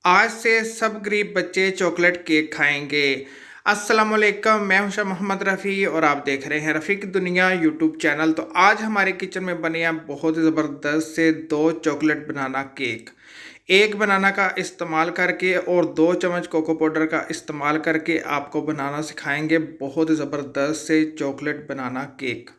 आज से सब गरीब बच्चे चॉकलेट केक खाएंगे। अस्सलाम वालेकुम, मैं हूं शाह मोहम्मद रफ़ी और आप देख रहे हैं रफ़ी की दुनिया यूट्यूब चैनल। तो आज हमारे किचन में बने हैं बहुत ही ज़बरदस्त से दो चॉकलेट बनाना केक। एक बनाना का इस्तेमाल करके और 2 चम्मच कोको पाउडर का इस्तेमाल करके आपको बनाना सिखाएंगे बहुत ही ज़बरदस्त से चॉकलेट बनाना केक।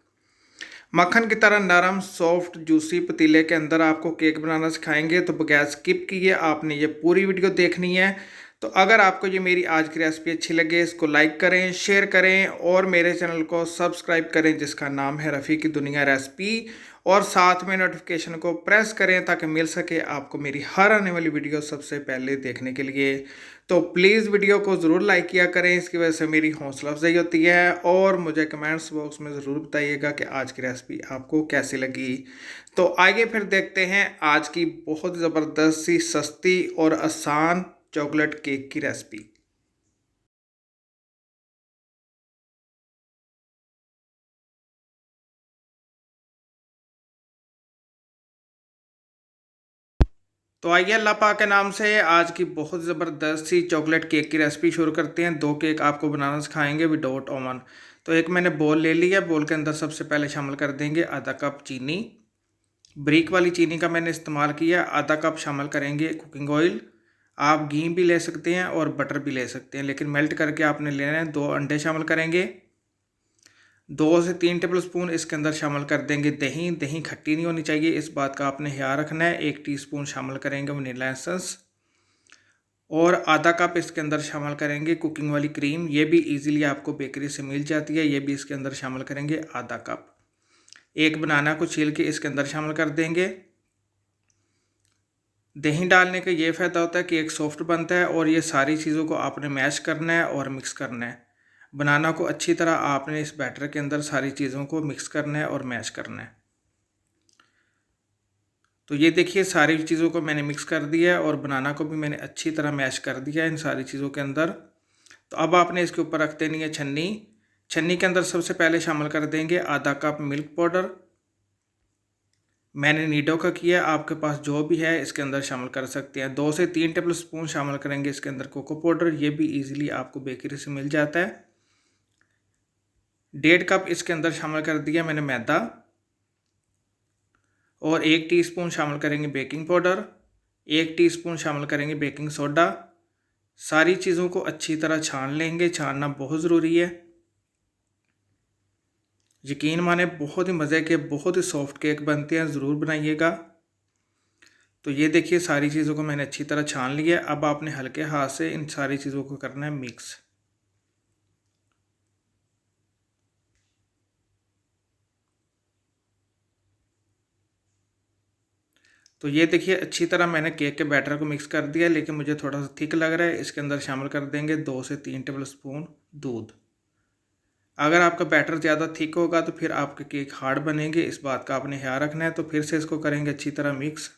मक्खन की तरह नरम सॉफ्ट जूसी पतीले के अंदर आपको केक बनाना सिखाएंगे। तो बगैर स्किप किए आपने ये पूरी वीडियो देखनी है। तो अगर आपको ये मेरी आज की रेसिपी अच्छी लगे इसको लाइक करें, शेयर करें और मेरे चैनल को सब्सक्राइब करें जिसका नाम है रफ़ी की दुनिया रेसिपी, और साथ में नोटिफिकेशन को प्रेस करें ताकि मिल सके आपको मेरी हर आने वाली वीडियो सबसे पहले देखने के लिए। तो प्लीज़ वीडियो को ज़रूर लाइक किया करें, इसकी वजह से मेरी हौसला अफजाई होती है। और मुझे कमेंट्स बॉक्स में ज़रूर बताइएगा कि आज की रेसिपी आपको कैसी लगी। तो आइए फिर देखते हैं आज की बहुत ज़बरदस्त सी सस्ती और आसान चॉकलेट केक की रेसिपी। तो आइए अल्लाह पाक के नाम से आज की बहुत ज़बरदस्त सी चॉकलेट केक की रेसिपी शुरू करते हैं। दो केक आपको बनाना सिखाएंगे विदाउट ओवन। तो एक मैंने बोल ले लिया, बोल के अंदर सबसे पहले शामिल कर देंगे आधा कप चीनी। ब्रिक वाली चीनी का मैंने इस्तेमाल किया। आधा कप शामिल करेंगे कुकिंग ऑयल। आप घी भी ले सकते हैं और बटर भी ले सकते हैं, लेकिन मेल्ट करके आपने लेना है। 2 अंडे शामिल करेंगे। 2 से 3 टेबल स्पून इसके अंदर शामिल कर देंगे दही। दही खट्टी नहीं होनी चाहिए, इस बात का आपने ख्याल रखना है। 1 टीस्पून शामिल करेंगे वनीला एसेंस और आधा कप इसके अंदर शामिल करेंगे कुकिंग वाली क्रीम। ये भी इजीली आपको बेकरी से मिल जाती है। ये भी इसके अंदर शामिल करेंगे आधा कप। एक बनाना को छील के इसके अंदर शामिल कर देंगे। दही डालने का ये फ़ायदा होता है कि एक सॉफ्ट बनता है और ये सारी चीज़ों को आपने मैश करना है और मिक्स करना है। बनाना को अच्छी तरह आपने इस बैटर के अंदर सारी चीज़ों को मिक्स करना है और मैश करना है। तो ये देखिए सारी चीज़ों को मैंने मिक्स कर दिया है और बनाना को भी मैंने अच्छी तरह मैश कर दिया है इन सारी चीज़ों के अंदर। तो अब आपने इसके ऊपर रख देनी है छन्नी। छन्नी के अंदर सबसे पहले शामिल कर देंगे आधा कप मिल्क पाउडर। मैंने नीडो का किया, आपके पास जो भी है इसके अंदर शामिल कर सकते हैं। 2 से 3 टेबल स्पून शामिल करेंगे इसके अंदर कोको पाउडर। ये भी इजीली आपको बेकरी से मिल जाता है। 1.5 कप इसके अंदर शामिल कर दिया मैंने मैदा और 1 टीस्पून शामिल करेंगे बेकिंग पाउडर। 1 टीस्पून शामिल करेंगे बेकिंग सोडा। सारी चीज़ों को अच्छी तरह छान लेंगे, छानना बहुत ज़रूरी है। यकीन माने बहुत ही मज़े के बहुत ही सॉफ्ट केक बनते हैं, ज़रूर बनाइएगा। तो ये देखिए सारी चीज़ों को मैंने अच्छी तरह छान लिया। अब आपने हल्के हाथ से इन सारी चीज़ों को करना है मिक्स। तो ये देखिए अच्छी तरह मैंने केक के बैटर को मिक्स कर दिया, लेकिन मुझे थोड़ा सा थिक लग रहा है। इसके अंदर शामिल कर देंगे 2 से 3 टेबल स्पून दूध। अगर आपका बैटर ज़्यादा थिक होगा तो फिर आपके केक हार्ड बनेंगे, इस बात का आपने ख्याल रखना है। तो फिर से इसको करेंगे अच्छी तरह मिक्स।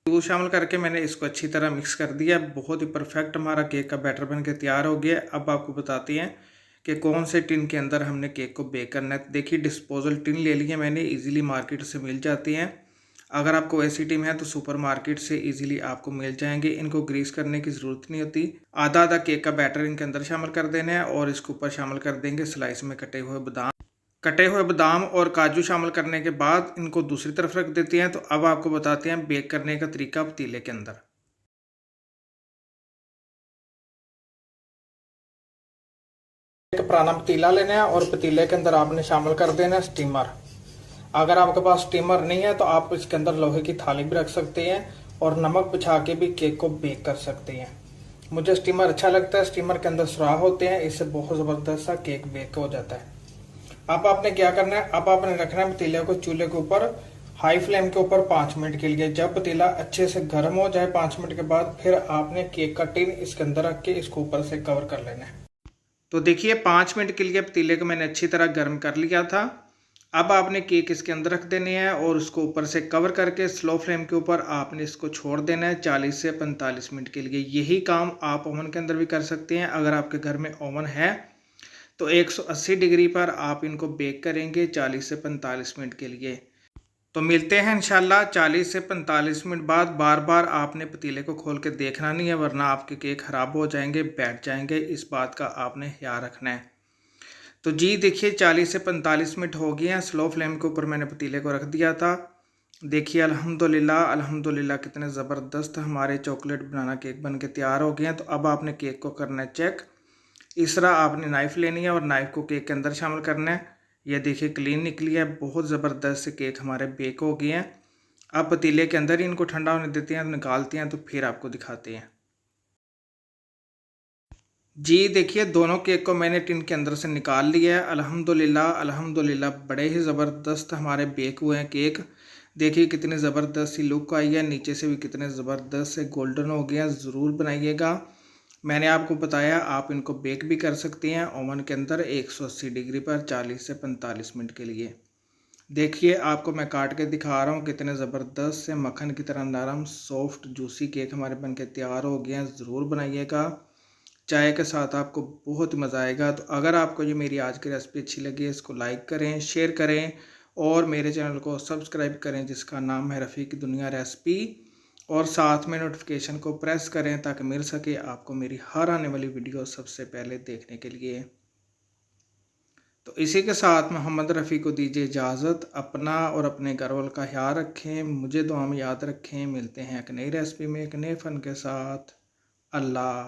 दूध शामिल करके मैंने इसको अच्छी तरह मिक्स कर दिया। बहुत ही परफेक्ट हमारा केक का बैटर बन के तैयार हो गया। अब आपको बताते हैं कि कौन से टिन के अंदर हमने केक को बेक करना है। देखिए डिस्पोजल टिन ले लिए मैंने, इजीली मार्केट से मिल जाती हैं। अगर आपको ऐसी टिन है तो सुपर मार्केट से इजीली आपको मिल जाएंगे। इनको ग्रीस करने की ज़रूरत नहीं होती। आधा आधा केक का बैटर इनके अंदर शामिल कर देना है और इसके ऊपर शामिल कर देंगे स्लाइस में कटे हुए बादाम और काजू शामिल करने के बाद इनको दूसरी तरफ रख देते हैं। तो अब आपको बताते हैं बेक करने का तरीका पतीले के अंदर। एक पुराना पतीला लेना है और पतीले के अंदर आपने शामिल कर देना है स्टीमर। अगर आपके पास स्टीमर नहीं है तो आप इसके अंदर लोहे की थाली भी रख सकते हैं और नमक बिछा के भी केक को बेक कर सकते हैं। मुझे स्टीमर अच्छा लगता है, स्टीमर के अंदर सुराख होते हैं, इससे बहुत ज़बरदस्त सा केक बेक हो जाता है। अब आपने क्या करना है, अब आपने रखना है पतीले को चूल्हे के ऊपर हाई फ्लेम के ऊपर 5 मिनट के लिए। जब पतीला अच्छे से गर्म हो जाए 5 मिनट के बाद फिर आपने केक का टिन इसके अंदर रख के इसको ऊपर से कवर कर लेना है। तो देखिए 5 मिनट के लिए पतीले को मैंने अच्छी तरह गर्म कर लिया था। अब आपने केक इसके अंदर रख देने हैं और उसको ऊपर से कवर करके स्लो फ्लेम के ऊपर आपने इसको छोड़ देना है 40 से 45 मिनट के लिए। यही काम आप ओवन के अंदर भी कर सकते हैं। अगर आपके घर में ओवन है तो 180 डिग्री पर आप इनको बेक करेंगे 40 से 45 मिनट के लिए। तो मिलते हैं इंशाल्लाह 40 से 45 मिनट बाद। बार बार आपने पतीले को खोल के देखना नहीं है, वरना आपके केक ख़राब हो जाएंगे, बैठ जाएंगे। इस बात का आपने ख्याल रखना है। तो जी देखिए 40 से 45 मिनट हो गए हैं। स्लो फ्लेम के ऊपर मैंने पतीले को रख दिया था। देखिए अल्हम्दुलिल्लाह अल्हम्दुलिल्लाह कितने ज़बरदस्त हमारे चॉकलेट बनाना केक बन के तैयार हो गए हैं। तो अब आपने केक को करना है चेक। इस तरह आपने नाइफ़ लेनी है और नाइफ़ को केक के अंदर शामिल करना है। ये देखिए क्लीन निकली है, बहुत ज़बरदस्त से केक हमारे बेक हो गए हैं। अब पतीले के अंदर ही इनको ठंडा होने देते हैं, निकालते हैं, तो फिर आपको दिखाते हैं। जी देखिए दोनों केक को मैंने टिन के अंदर से निकाल लिया है। अल्हम्दुलिल्लाह अल्हम्दुलिल्लाह बड़े ही ज़बरदस्त हमारे बेक हुए हैं केक। देखिए कितनी ज़बरदस्त सी लुक आई है, नीचे से भी कितने ज़बरदस्त से गोल्डन हो गए हैं। ज़रूर बनाइएगा। मैंने आपको बताया आप इनको बेक भी कर सकते हैं ओवन के अंदर 180 डिग्री पर 40 से 45 मिनट के लिए। देखिए आपको मैं काट के दिखा रहा हूँ, कितने ज़बरदस्त से मक्खन की तरह नरम सॉफ्ट जूसी केक हमारे बन के तैयार हो गए हैं। ज़रूर बनाइएगा, चाय के साथ आपको बहुत मज़ा आएगा। तो अगर आपको ये मेरी आज की रेसिपी अच्छी लगी, इसको लाइक करें, शेयर करें और मेरे चैनल को सब्सक्राइब करें जिसका नाम है रफ़ीक दुनिया रेसिपी, और साथ में नोटिफिकेशन को प्रेस करें ताकि मिल सके आपको मेरी हर आने वाली वीडियो सबसे पहले देखने के लिए। तो इसी के साथ मोहम्मद रफ़ी को दीजिए इजाज़त। अपना और अपने घर वालों का ख्याल रखें, मुझे दुआ में याद रखें। मिलते हैं एक नई रेसिपी में एक नए फ़न के साथ। अल्लाह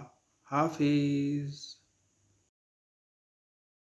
हाफिज़।